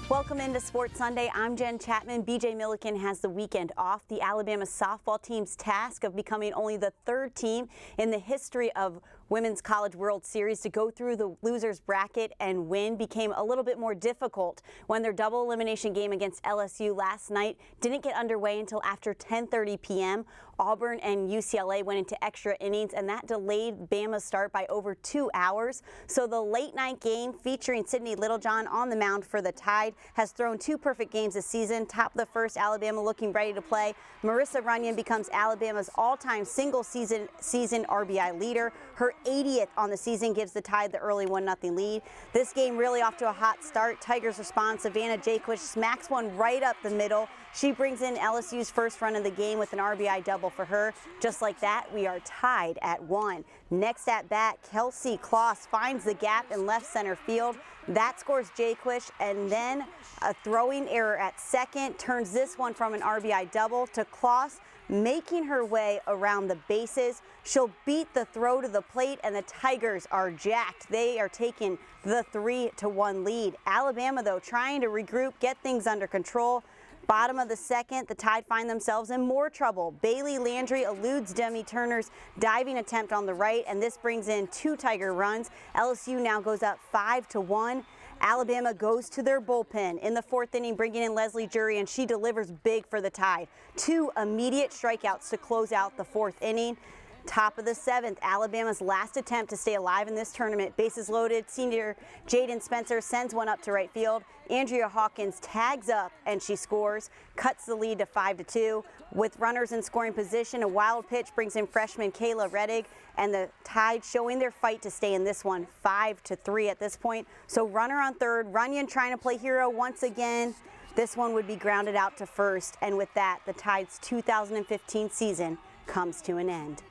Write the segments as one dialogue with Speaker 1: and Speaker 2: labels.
Speaker 1: Welcome into Sports Sunday. I'm Jen Chapman. BJ Milliken has the weekend off. The Alabama softball team's task of becoming only the third team in the history of Women's College World Series to go through the losers bracket and win became a little bit more difficult when their double elimination game against LSU last night didn't get underway until after 10:30 p.m. Auburn and UCLA went into extra innings, and that delayed Bama's start by over 2 hours. So the late night game featuring Sydney Littlejohn on the mound for the Tide has thrown 2 perfect games this season. Top of the first, Alabama looking ready to play. Marissa Runyon becomes Alabama's all-time single season RBI leader. Her 80th on the season gives the Tide the early 1-0 lead. This game really off to a hot start. Tigers respond. Savannah Jaquish smacks one right up the middle. She brings in LSU's first run of the game with an RBI double for her. Just like that, we are tied at 1. Next at bat, Kelsey Kloss finds the gap in left center field. That scores Jaquish, and then a throwing error at second turns this one from an RBI double to Kloss making her way around the bases. She'll beat the throw to the plate, and the Tigers are jacked. They are taking the 3-1 lead. Alabama, though, trying to regroup, get things under control. Bottom of the second, the Tide find themselves in more trouble. Bailey Landry eludes Demi Turner's diving attempt on the right, and this brings in 2 Tiger runs. LSU now goes up 5-1. Alabama goes to their bullpen in the 4th inning, bringing in Leslie Jury, and she delivers big for the Tide. 2 immediate strikeouts to close out the 4th inning. Top of the 7th, Alabama's last attempt to stay alive in this tournament. Bases loaded, senior Jaden Spencer sends one up to right field. Andrea Hawkins tags up and she scores, cuts the lead to 5-2. With runners in scoring position, a wild pitch brings in freshman Kayla Reddig, and the Tide showing their fight to stay in this one 5-3 at this point. So runner on third, Runyon trying to play hero once again. This one would be grounded out to first, and with that, the Tide's 2015 season comes to an end.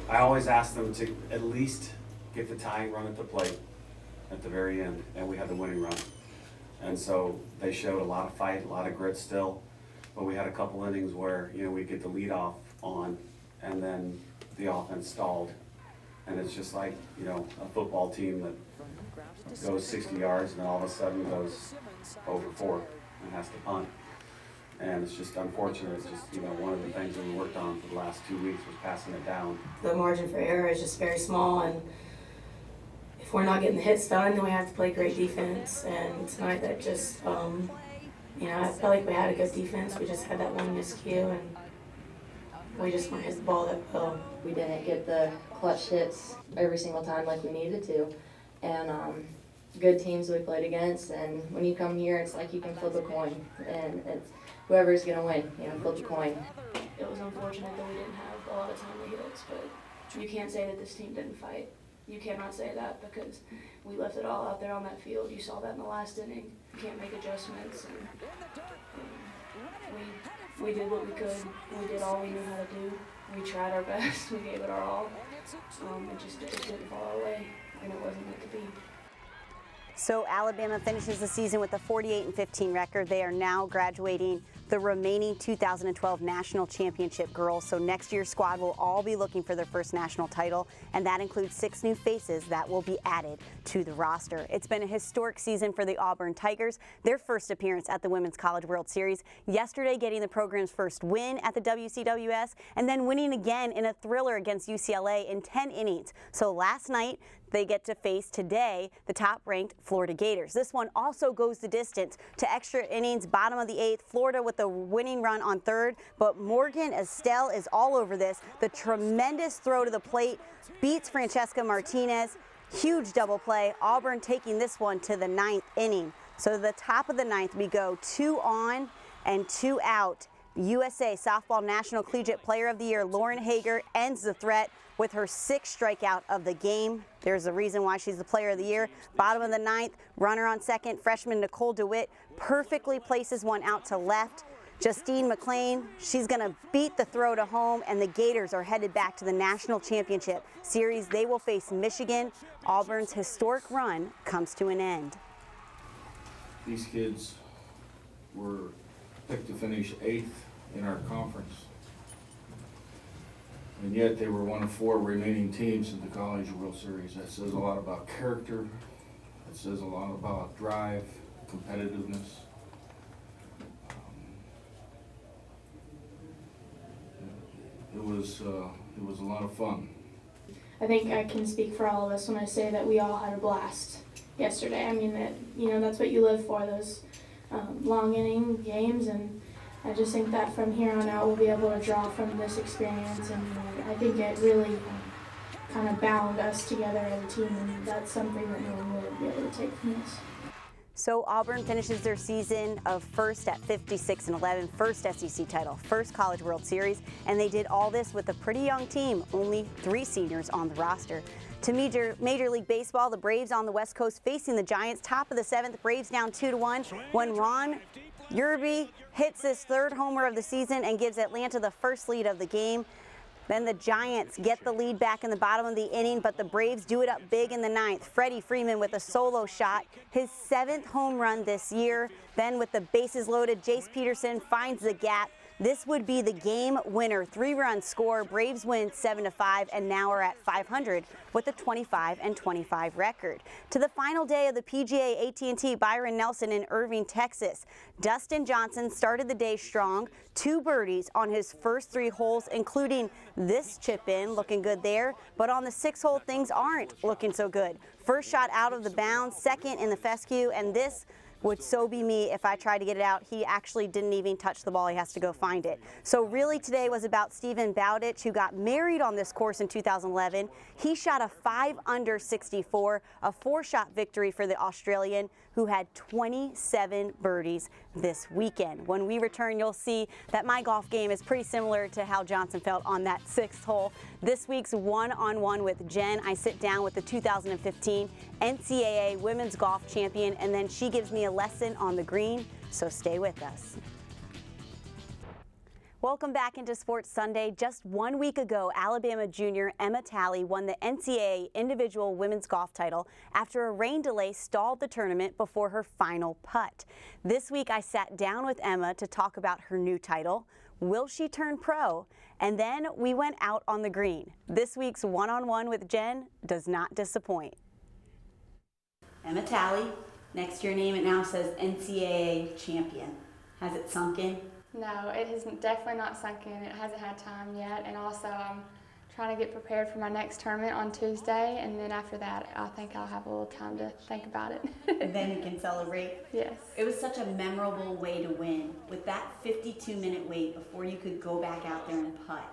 Speaker 2: I always ask them to at least get the tying run at the plate at the very end, and we had the winning run. And so they showed a lot of fight, a lot of grit still, but we had a couple innings where, you know, we'd get the lead off on, and then the offense stalled. And it's just like, you know, a football team that goes 60 yards and then all of a sudden goes over 4 and has to punt. And it's just unfortunate. It's just, you know, one of the things that we worked on for the last 2 weeks was passing it down.
Speaker 3: The margin for error is just very small, and if we're not getting the hits done, then we have to play great defense. And tonight that just, you know, I felt like we had a good defense. We just had that one miscue, and we just weren't hitting the ball that well.
Speaker 4: We didn't get the clutch hits every single time like we needed to. And good teams we played against, and when you come here, it's like you can flip a coin, and it's whoever's going to win, you know, flip a coin.
Speaker 3: It was unfortunate that we didn't have a lot of timely hits, but you can't say that this team didn't fight. You cannot say that because we left it all out there on that field. You saw that in the last inning. You can't make adjustments. And we did what we could. We did all we knew how to do. We tried our best. We gave it our all. It didn't fall our way, and it wasn't meant to be.
Speaker 1: So Alabama finishes the season with a 48-15 record. They are now graduating the remaining 2012 National Championship girls. So next year's squad will all be looking for their first national title, and that includes 6 new faces that will be added to the roster. It's been a historic season for the Auburn Tigers, their first appearance at the Women's College World Series. Yesterday, getting the program's first win at the WCWS, and then winning again in a thriller against UCLA in 10 innings. So last night, they get to face today the top-ranked Florida Gators. This one also goes the distance to extra innings, bottom of the 8th. Florida with the winning run on third, but Morgan Estelle is all over this. The tremendous throw to the plate beats Francesca Martinez. Huge double play. Auburn taking this one to the 9th inning. So to the top of the 9th, we go 2 on and 2 out. USA Softball National Collegiate Player of the Year Lauren Hager ends the threat with her 6th strikeout of the game. There's a reason why she's the Player of the Year. Bottom of the 9th, runner on second, freshman Nicole DeWitt perfectly places one out to left. Justine McLean, she's going to beat the throw to home, and the Gators are headed back to the National Championship Series. They will face Michigan. Auburn's historic run comes to an end.
Speaker 5: These kids were picked to finish 8th in our conference, and yet they were one of 4 remaining teams in the College World Series. That says a lot about character. It says a lot about drive, competitiveness. was a lot of fun.
Speaker 6: I think I can speak for all of us when I say that we all had a blast yesterday. I mean, that's what you live for, those long inning games, and I just think that from here on out we'll be able to draw from this experience, and I think it really kind of bound us together as a team, and that's something that no one will be able to take from us.
Speaker 1: So Auburn finishes their season of first at 56-11, first SEC title, first College World Series, and they did all this with a pretty young team, only 3 seniors on the roster. To Major League Baseball, the Braves on the West Coast facing the Giants, top of the 7th, Braves down 2-1 when Ron Yerby hits his 3rd homer of the season and gives Atlanta the first lead of the game. Then the Giants get the lead back in the bottom of the inning, but the Braves do it up big in the 9th. Freddie Freeman with a solo shot, his 7th home run this year. Then with the bases loaded, Jace Peterson finds the gap. This would be the game winner, 3-run score. Braves win 7-5 and now are at 500 with a 25-25 record. To the final day of the PGA AT&T Byron Nelson in Irving, Texas. Dustin Johnson started the day strong, 2 birdies on his first 3 holes, including this chip in, looking good there. But on the 6th hole, things aren't looking so good. First shot out of the bounds, second in the fescue, and this would so be me if I tried to get it out. He actually didn't even touch the ball. He has to go find it. So really today was about Stephen Bowditch, who got married on this course in 2011. He shot a 5-under 64, a 4-shot victory for the Australian, who had 27 birdies this weekend. When we return, you'll see that my golf game is pretty similar to how Johnson felt on that 6th hole. This week's one-on-one with Jen, I sit down with the 2015 NCAA Women's Golf Champion, and then she gives me a lesson on the green, so stay with us. Welcome back into Sports Sunday. Just 1 week ago, Alabama junior Emma Talley won the NCAA individual women's golf title after a rain delay stalled the tournament before her final putt. This week, I sat down with Emma to talk about her new title. Will she turn pro? And then we went out on the green. This week's one-on-one with Jen does not disappoint. Emma Talley, next to your name, it now says NCAA champion. Has it sunk in?
Speaker 7: No, it has definitely not sunk in. It hasn't had time yet, and also I'm trying to get prepared for my next tournament on Tuesday, and then after that I think I'll have a little time to think about it.
Speaker 1: And then you can celebrate? Yes. It was such a memorable way to win. With that 52-minute wait before you could go back out there and putt,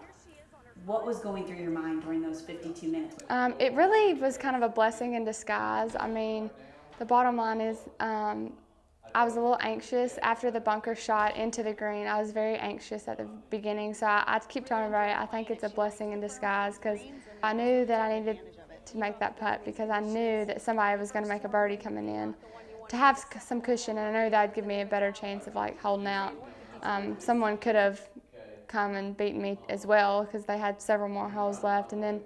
Speaker 1: what was going through your mind during those 52 minutes?
Speaker 7: It really was kind of a blessing in disguise. I mean, the bottom line is I was a little anxious after the bunker shot into the green. I was very anxious at the beginning, so I keep telling everybody I think it's a blessing in disguise, because I knew that I needed to make that putt, because I knew that somebody was going to make a birdie coming in to have some cushion, and I knew that would give me a better chance of like holding out. Someone could have come and beaten me as well, because they had several more holes left. And then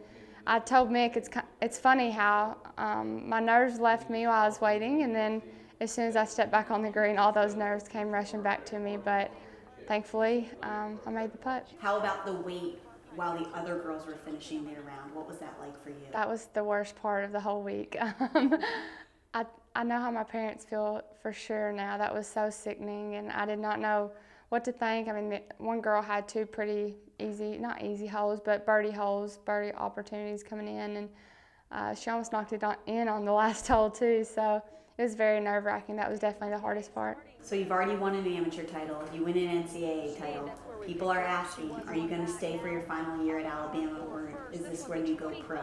Speaker 7: I told Mick it's funny how my nerves left me while I was waiting, and then as soon as I stepped back on the green, all those nerves came rushing back to me, but thankfully I made the putt.
Speaker 1: How about the wait while the other girls were finishing their round? What was that like for you?
Speaker 7: That was the worst part of the whole week. I know how my parents feel for sure now. That was so sickening, and I did not know what to think. I mean, one girl had 2 pretty easy, not easy holes, but birdie holes, birdie opportunities coming in, and she almost knocked it in on the last hole too, so it was very nerve-wracking. That was definitely the hardest part.
Speaker 1: So you've already won an amateur title, you win an NCAA title. People are asking, are you going to stay for your final year at Alabama, or is this where you go pro?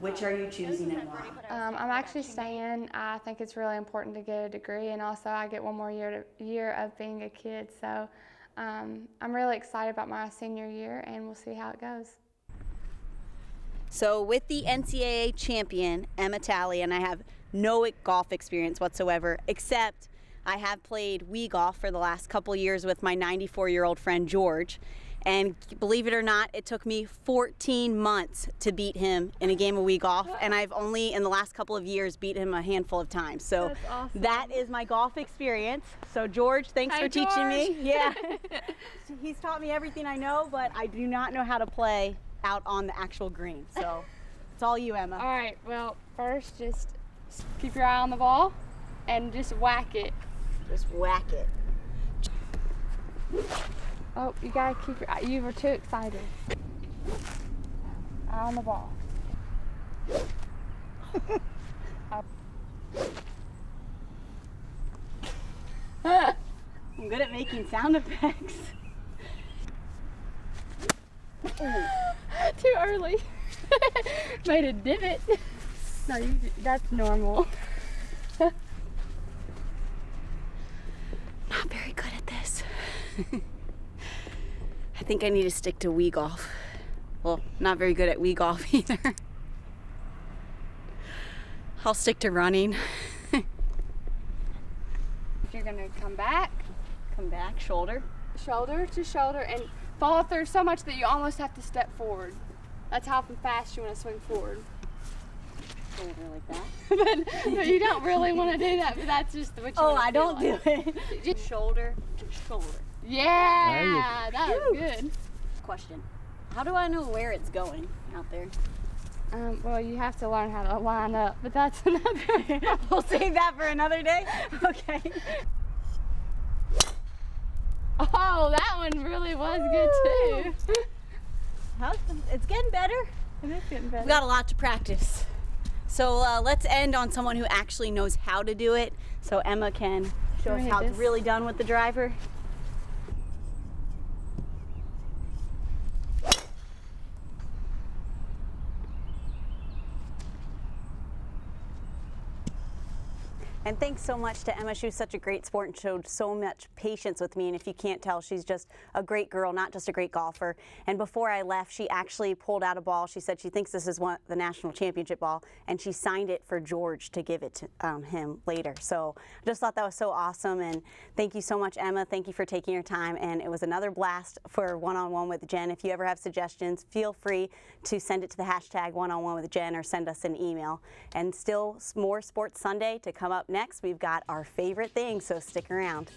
Speaker 1: Which are you choosing and why?
Speaker 7: I'm actually staying. I think it's really important to get a degree, and also I get one more year of being a kid. So I'm really excited about my senior year, and we'll see how it goes.
Speaker 1: So with the NCAA champion, Emma Talley, and I have no golf experience whatsoever, except I have played Wii golf for the last couple years with my 94-year-old friend George. And believe it or not, it took me 14 months to beat him in a game of Wii golf, and I've only in the last couple of years beat him a handful of times. So
Speaker 7: that's awesome.
Speaker 1: That is my golf experience. So George, thanks for teaching me. Yeah, he's taught me everything I know, but I do not know how to play out on the actual green. So it's all you, Emma.
Speaker 7: All right, well, first just keep your eye on the ball and just whack it.
Speaker 1: Just whack it.
Speaker 7: Oh, you gotta keep you were too excited. Eye on the ball.
Speaker 1: I'm good at making sound effects.
Speaker 7: Too early. Made a divot. No, that's normal. Not very good at this. I think I need to stick to Wii golf. Well, not very good at Wii golf either. I'll stick to running. You're gonna come back, shoulder to shoulder, and follow through so much that you almost have to step forward. That's how fast you want to swing forward.
Speaker 1: Shoulder like that.
Speaker 7: but you don't really want to do that, but that's just what you
Speaker 1: Oh,
Speaker 7: wanna
Speaker 1: I
Speaker 7: feel
Speaker 1: don't
Speaker 7: like.
Speaker 1: do it. Just shoulder to shoulder.
Speaker 7: Yeah, that was good.
Speaker 1: Question. How do I know where it's going out there?
Speaker 7: Well, you have to learn how to line up, but that's another.
Speaker 1: We'll save that for another day. Okay.
Speaker 7: Oh, that one really was good too.
Speaker 1: It's getting better.
Speaker 7: It is getting better.
Speaker 1: We've got a lot to practice. So let's end on someone who actually knows how to do it. So Emma can show
Speaker 7: Can we
Speaker 1: us
Speaker 7: hit
Speaker 1: how it's
Speaker 7: this?
Speaker 1: really done with the driver. And thanks so much to Emma. She was such a great sport and showed so much patience with me. And if you can't tell, she's just a great girl, not just a great golfer. And before I left, she actually pulled out a ball. She said she thinks this is the national championship ball, and she signed it for George to give it to him later. So I just thought that was so awesome. And thank you so much, Emma. Thank you for taking your time. And it was another blast for one-on-one with Jen. If you ever have suggestions, feel free to send it to the hashtag one-on-one with Jen or send us an email. And still more Sports Sunday to come up next. We've got our favorite thing, so stick around.